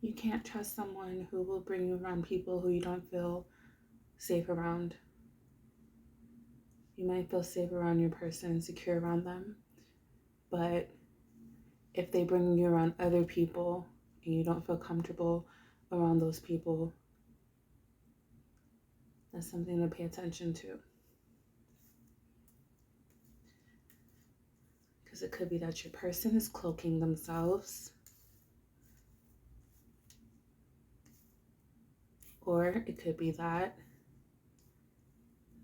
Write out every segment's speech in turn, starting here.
You can't trust someone who will bring you around people who you don't feel safe around. You might feel safe around your person and secure around them, but if they bring you around other people and you don't feel comfortable around those people, that's something to pay attention to. Because it could be that your person is cloaking themselves, or it could be that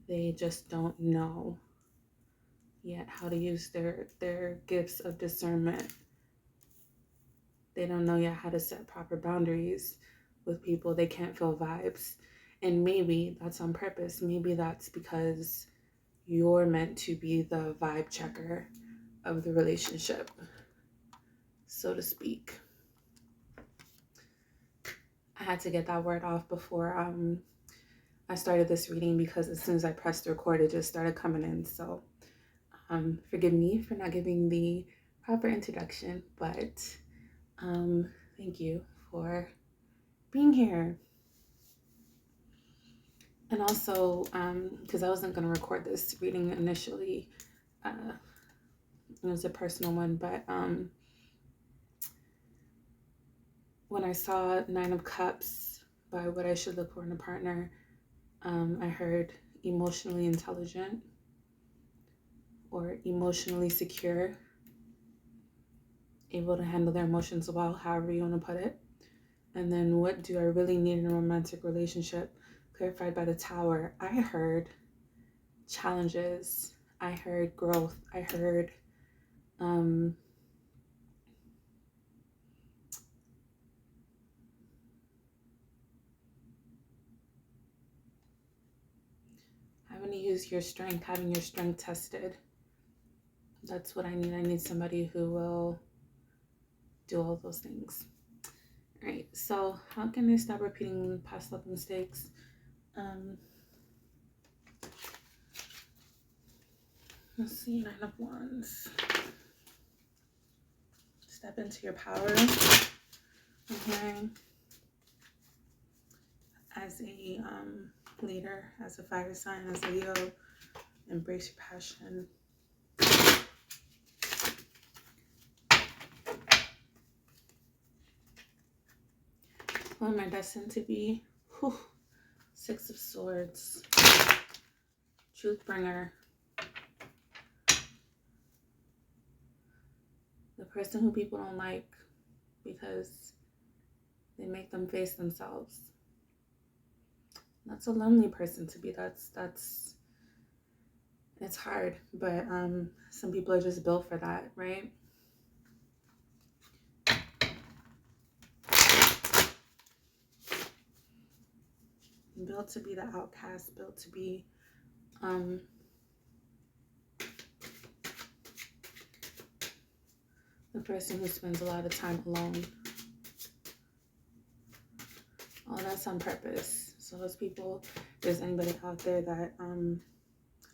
they just don't know yet how to use their gifts of discernment. They don't know yet how to set proper boundaries with people. They can't feel vibes. And maybe that's on purpose. Maybe that's because you're meant to be the vibe checker of the relationship, so to speak. I had to get that word off before I started this reading, because as soon as I pressed record, it just started coming in. So forgive me for not giving the proper introduction, but thank you for being here. And also, because I wasn't going to record this reading initially, it was a personal one, but when I saw 9 of Cups by What I Should Look For in a Partner, I heard emotionally intelligent or emotionally secure, able to handle their emotions well, however you want to put it. And then what do I really need in a romantic relationship? Clarified by the Tower, I heard challenges, I heard growth, I heard having to use your strength, having your strength tested. That's what I need. I need somebody who will do all those things. All right, so how can I stop repeating past love mistakes? Let's see, 9 of Wands. Step into your power. I'm hearing as a leader, as a fire sign, as a Leo, embrace your passion. Who am I destined to be? 6 of Swords. Truth bringer. The person who people don't like because they make them face themselves. That's a lonely person to be. That's it's hard, but some people are just built for that, right? Built to be the outcast, built to be the person who spends a lot of time alone. All that's on purpose. So those people, if there's anybody out there that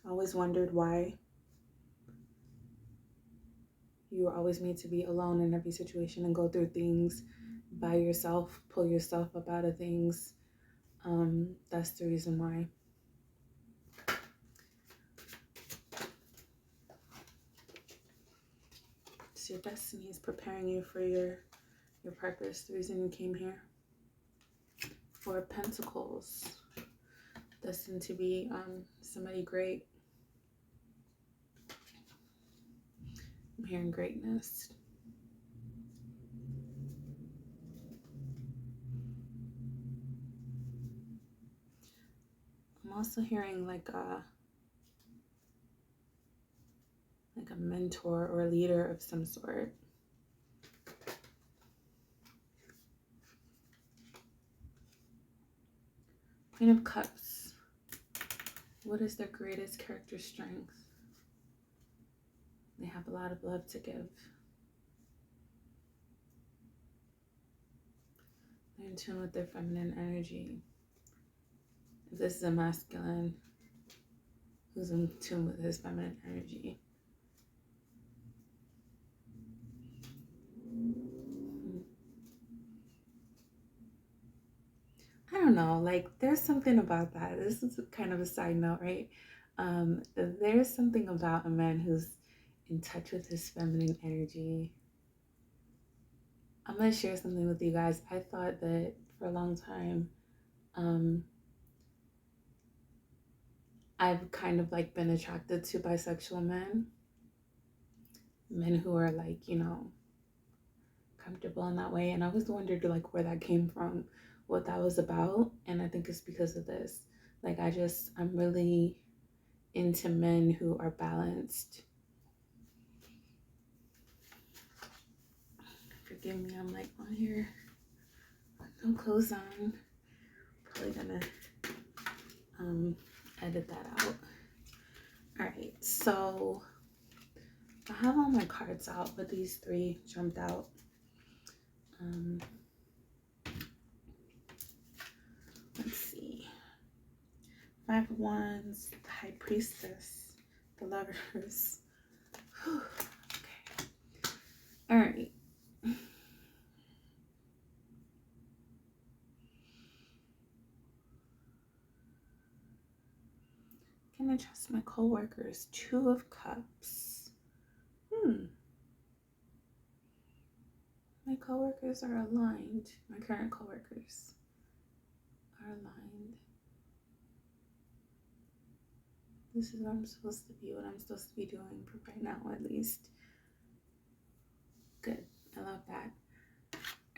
always wondered why you were always made to be alone in every situation and go through things by yourself, pull yourself up out of things, that's the reason why. So your destiny is preparing you for your purpose, the reason you came here. 4 of Pentacles, destined to be somebody great. I'm hearing greatness. I'm also hearing like a mentor or a leader of some sort. Queen of Cups. What is their greatest character strength? They have a lot of love to give. They're in tune with their feminine energy. If this is a masculine who's in tune with his feminine energy. don't know, like there's something about that. This is kind of a side note, right? There's something about a man who's in touch with his feminine energy. I'm gonna share something with you guys. I thought that for a long time, um, I've kind of like been attracted to bisexual men who are like, comfortable in that way. And I always wondered like where that came from, what that was about. And I think it's because of this. Like I'm really into men who are balanced. Forgive me, I'm like on here with no clothes on. Probably gonna edit that out. All right, so I have all my cards out, but these three jumped out. Let's see. 5 of Wands, the High Priestess, the Lovers. Whew. Okay. All right. Can I trust my coworkers? 2 of Cups. My coworkers are aligned. My current coworkers are aligned. This is what I'm supposed to be, what I'm supposed to be doing for right now, at least. Good. I love that.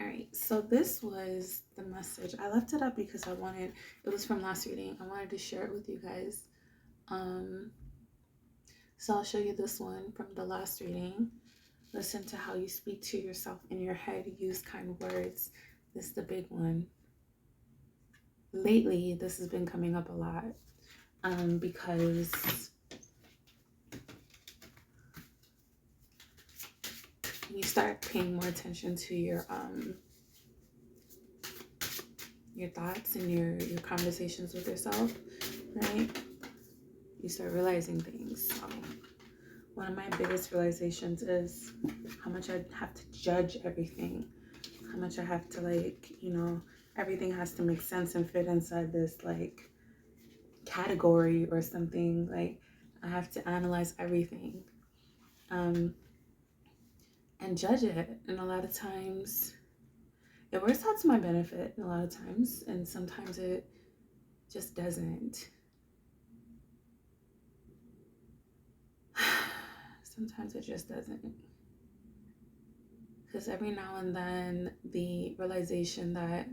All right. So this was the message. I left it up because it was from last reading. I wanted to share it with you guys. So I'll show you this one from the last reading. Listen to how you speak to yourself in your head. Use kind words. This is the big one. Lately, this has been coming up a lot because you start paying more attention to your thoughts and your conversations with yourself, right? You start realizing things. So one of my biggest realizations is how much I have to judge everything, how much I have to everything has to make sense and fit inside this category or something. Like I have to analyze everything and judge it. And a lot of times it works out to my benefit, a lot of times, and sometimes it just doesn't. Sometimes it just doesn't. Because every now and then the realization that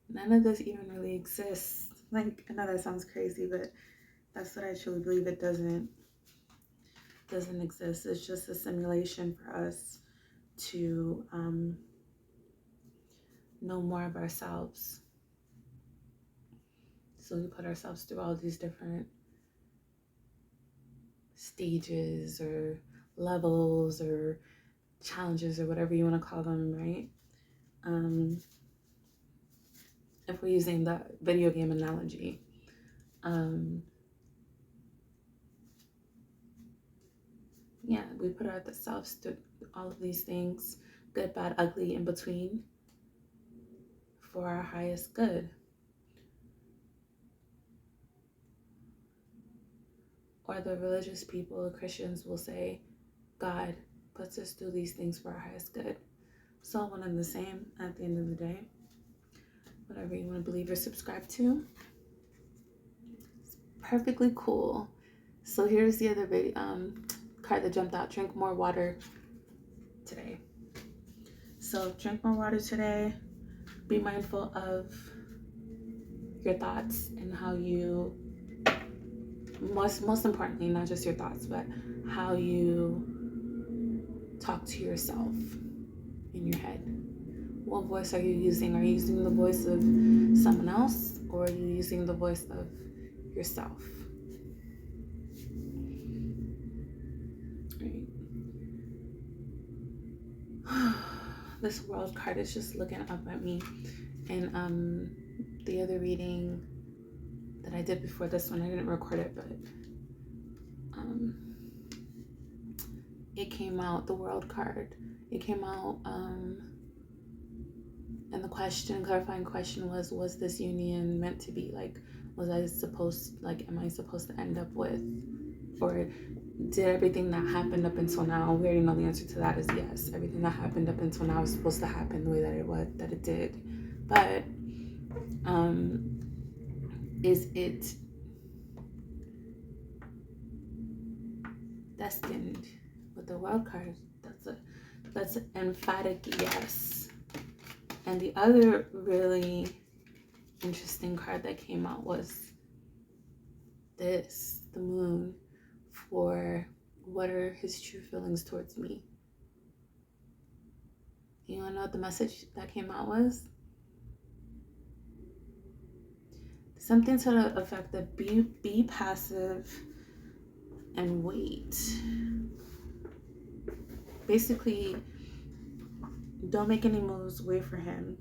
none of this even really exists. Like, I know that sounds crazy, but that's what I truly believe. It doesn't exist. It's just a simulation for us to know more of ourselves. So we put ourselves through all these different stages or levels or challenges or whatever you want to call them, right? If we're using the video game analogy, we put ourselves through all of these things, good, bad, ugly, in between, for our highest good. Or the religious people, Christians, will say, God puts us through these things for our highest good. It's all one and the same at the end of the day. Whatever you want to believe or subscribe to, it's perfectly cool. So here's the other card that jumped out. Drink more water today. So drink more water today. Be mindful of your thoughts and how you, most importantly, not just your thoughts, but how you talk to yourself in your head. What voice are you using? Are you using the voice of someone else, or are you using the voice of yourself? Right. This World card is just looking up at me. And the other reading that I did before this one, I didn't record it, but it came out, the World card. It came out And the clarifying question was this union meant to be? Like, am I supposed to end up with, or did everything that happened up until now, we already know the answer to that is yes. Everything that happened up until now is supposed to happen the way that it did. But is it destined? With the wild card, that's an emphatic yes. And the other really interesting card that came out was this, the moon, for what are his true feelings towards me. You wanna know what the message that came out was? Something to the effect of be passive and wait. Basically, don't make any moves, wait for him.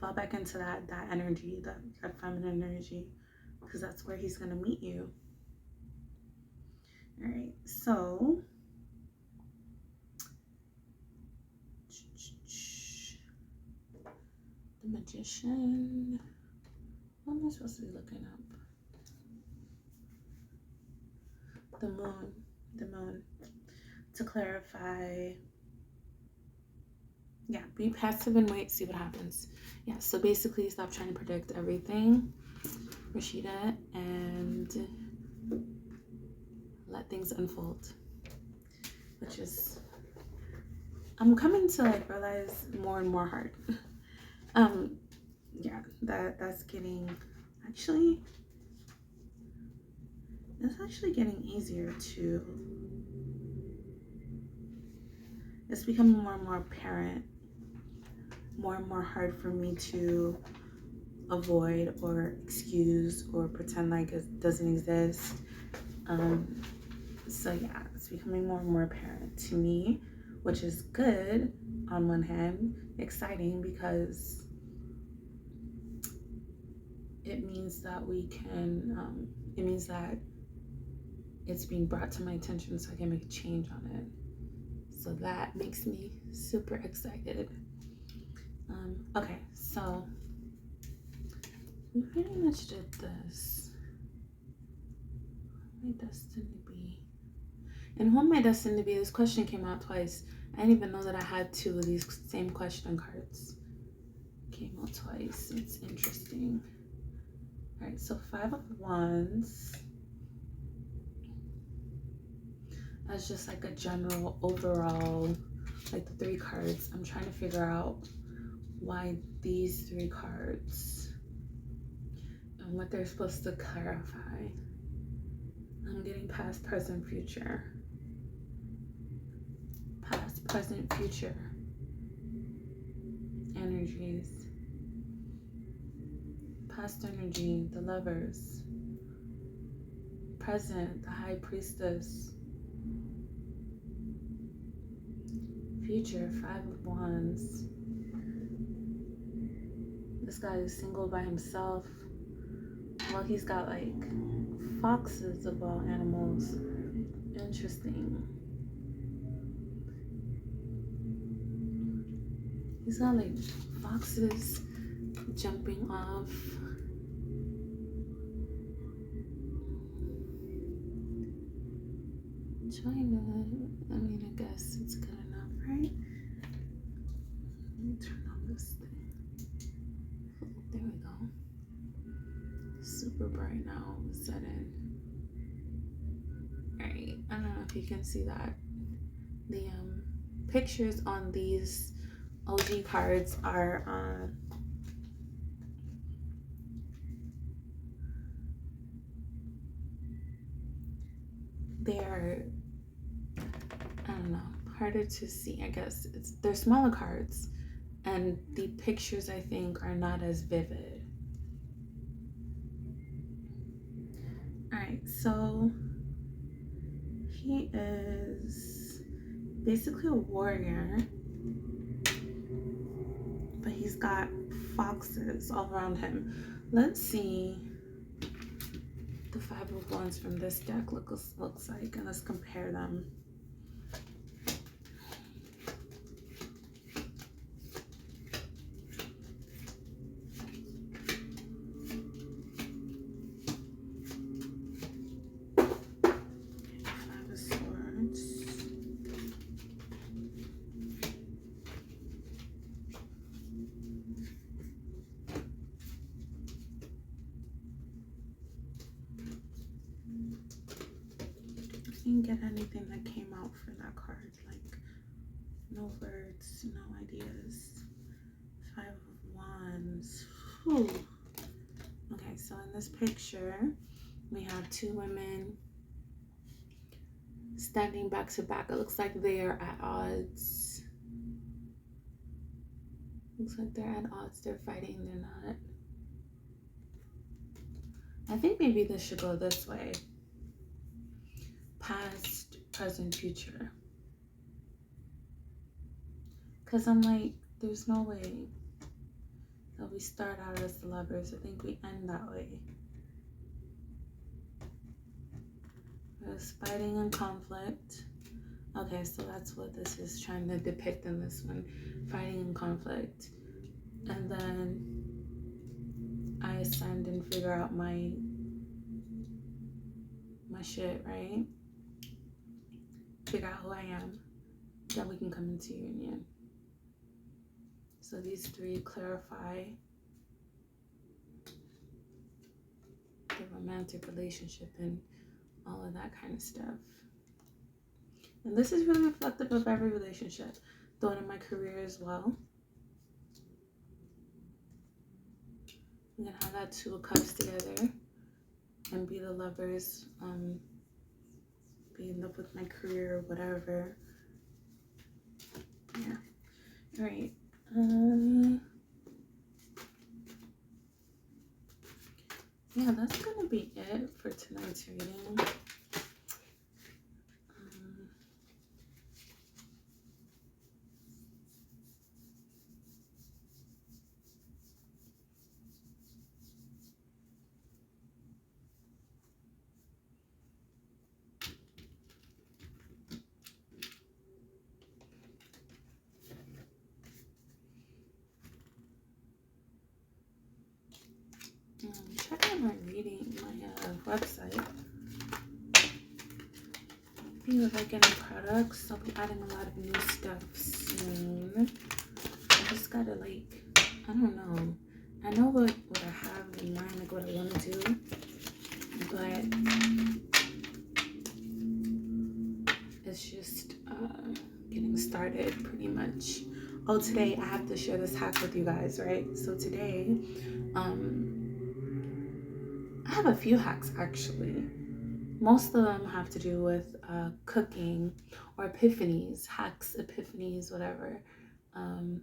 Fall back into that energy, that feminine energy, because that's where he's gonna meet you. All right, so the Magician. What am I supposed to be looking up? The moon. To clarify, yeah, be passive and wait, see what happens. Yeah, so basically stop trying to predict everything, Rashida, and let things unfold. Which is, I'm coming to like realize more and more hard. Yeah, that's getting actually, it's actually getting easier to, it's becoming more and more apparent, more and more hard for me to avoid or excuse or pretend like it doesn't exist. So yeah, it's becoming more and more apparent to me, which is good on one hand, exciting because it means that we can, it means that it's being brought to my attention so I can make a change on it. So that makes me super excited. Okay, so we pretty much did this. My destined to be. And who am I destined to be? This question came out twice. I didn't even know that I had two of these same question cards. Came out twice. It's interesting. All right, so 5 of Wands. That's just like a general overall, like the 3 cards. I'm trying to figure out why these 3 cards and what they're supposed to clarify. I'm getting past, present, future. Past, present, future energies. Past energy, the Lovers. Present, the High Priestess. Future, 5 of Wands. This guy is single by himself. Well, he's got like foxes of all animals. Interesting. He's got like foxes jumping off. I guess it's good enough, right? Let me turn on this thing. There we go. Super bright now, set in. Alright, I don't know if you can see that. The pictures on these OG cards are they're, I don't know, harder to see, I guess. They're smaller cards, and the pictures, I think, are not as vivid. All right, so he is basically a warrior, but he's got foxes all around him. Let's see the 5 of Wands from this deck looks like, and let's compare them. can't get anything that came out for that card. Like, no words, no ideas. 5 of Wands. Whew. Okay, so in this picture, we have 2 women standing back to back. It looks like they are at odds. Looks like they're at odds. They're fighting. They're not. I think maybe this should go this way. Past, present, future. Because I'm like, there's no way that we start out as the lovers. I think we end that way. There's fighting and conflict. Okay, so that's what this is trying to depict in this one. Fighting and conflict. And then I ascend and figure out my shit, right? Figure out who I am. Then we can come into union. So these 3 clarify the romantic relationship and all of that kind of stuff. And this is really reflective of every relationship, though in my career as well. I'm gonna have that 2 of Cups together and be the lovers, be in love with my career or whatever. Yeah. All right. Yeah, that's gonna be it for tonight's reading. Check out my reading, my website. If you would like any products, I'll be adding a lot of new stuff soon. I just gotta like, I don't know. I know what I have in mind, like what I want to do, but it's just getting started pretty much. Oh, today I have to share this hack with you guys, right? So today, I have a few hacks actually. Most of them have to do with cooking or epiphanies, hacks, epiphanies, whatever. I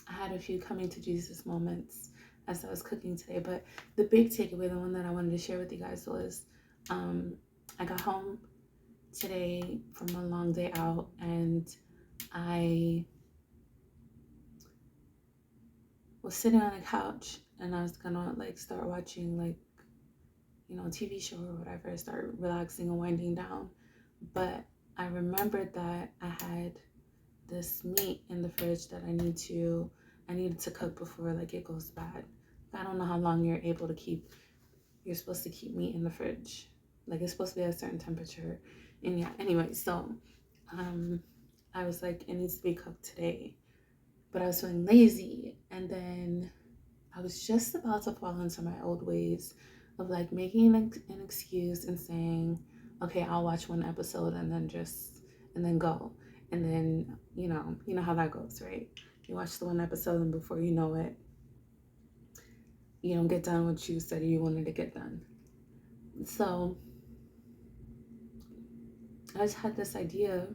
had a few coming to Jesus moments as I was cooking today, but the big takeaway, the one that I wanted to share with you guys was I got home today from a long day out and I was sitting on a couch and I was gonna like start watching like, you know, a TV show or whatever, start relaxing and winding down. But I remembered that I had this meat in the fridge that I needed to cook before like it goes bad. I don't know how long you're supposed to keep meat in the fridge. Like it's supposed to be at a certain temperature. And yeah, anyway, so I was like, it needs to be cooked today. But I was feeling lazy, and then I was just about to fall into my old ways of like making an excuse and saying, okay, I'll watch one episode and then go. And then, you know how that goes, right? You watch the one episode and before you know it, you don't get done what you said you wanted to get done. So I just had this idea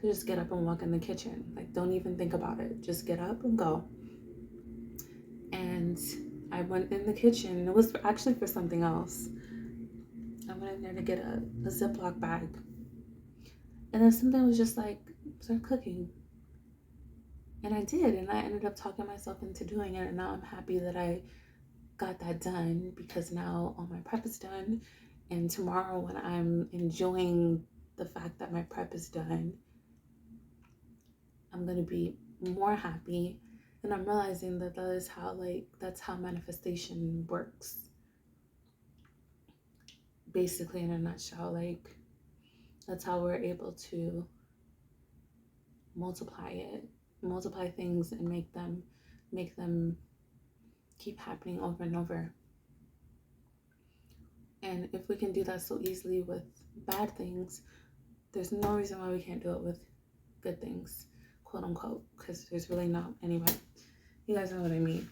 to just get up and walk in the kitchen. Like, don't even think about it. Just get up and go. And I went in the kitchen. It was actually for something else. I went in there to get a Ziploc bag. And then something was just like, start cooking. And I did. And I ended up talking myself into doing it. And now I'm happy that I got that done because now all my prep is done. And tomorrow when I'm enjoying the fact that my prep is done, I'm going to be more happy. And I'm realizing that that's how manifestation works. Basically, in a nutshell, like that's how we're able to multiply things and make them keep happening over and over. And if we can do that so easily with bad things, there's no reason why we can't do it with good things, quote unquote, because there's really not any bad. You guys know what I mean.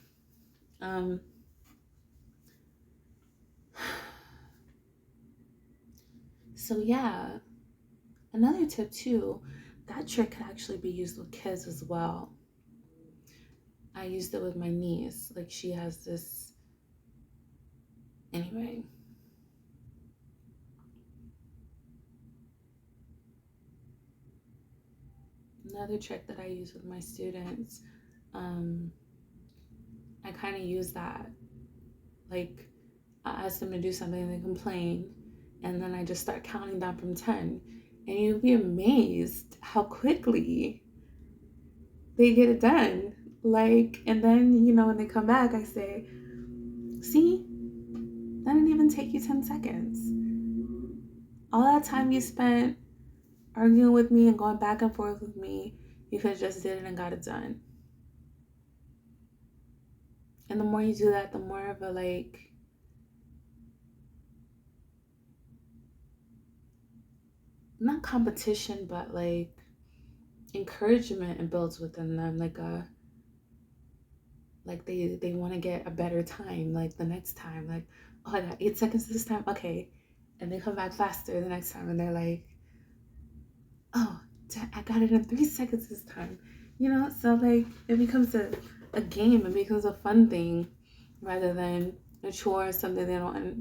So yeah, another tip too, that trick could actually be used with kids as well. I used it with my niece. Like, she has this, anyway. Another trick that I use with my students, I kind of use that. Like, I ask them to do something and they complain, and then I just start counting down from 10. And you'd be amazed how quickly they get it done. Like, and then, when they come back, I say, see, that didn't even take you 10 seconds. All that time you spent arguing with me and going back and forth with me, you could have just did it and got it done. And the more you do that, the more of a, like, not competition, but like encouragement it builds within them. Like they want to get a better time, like the next time, like, oh, I got 8 seconds this time, okay. And they come back faster the next time and they're like, oh, I got it in 3 seconds this time. So like it becomes a game, it becomes a fun thing rather than a chore, something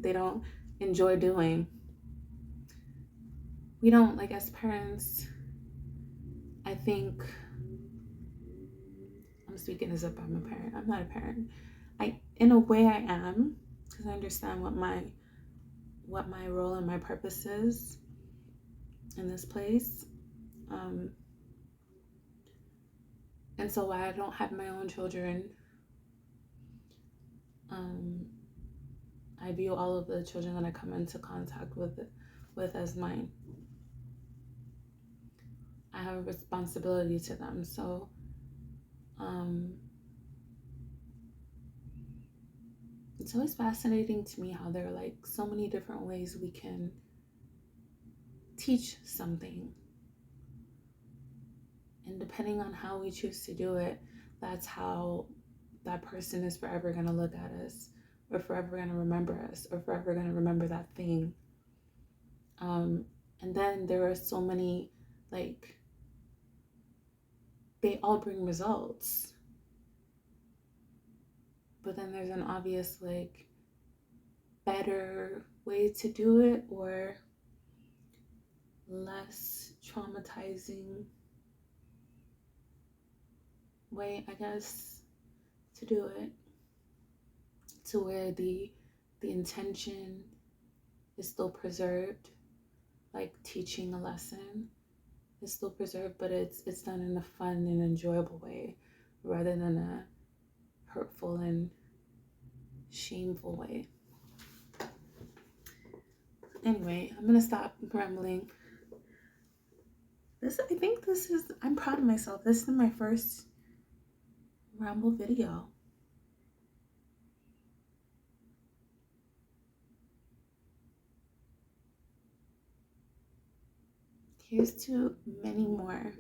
they don't enjoy doing. We don't, like, as parents, I think, I'm speaking as if I'm a parent. I'm not a parent. In a way, I am, because I understand what my role and my purpose is in this place. And so while I don't have my own children, I view all of the children that I come into contact with as mine. I have a responsibility to them. So, it's always fascinating to me how there are like so many different ways we can teach something. And depending on how we choose to do it, that's how that person is forever going to look at us, or forever going to remember us, or forever going to remember that thing. And then there are so many, like, they all bring results. But then there's an obvious, like, better way to do it, or less traumatizing way, I guess, to do it, to where the intention is still preserved, like teaching a lesson is still preserved, but it's done in a fun and enjoyable way rather than a hurtful and shameful way. Anyway, I'm gonna stop rambling. I'm proud of myself. This is my first ramble video. Here's to many more.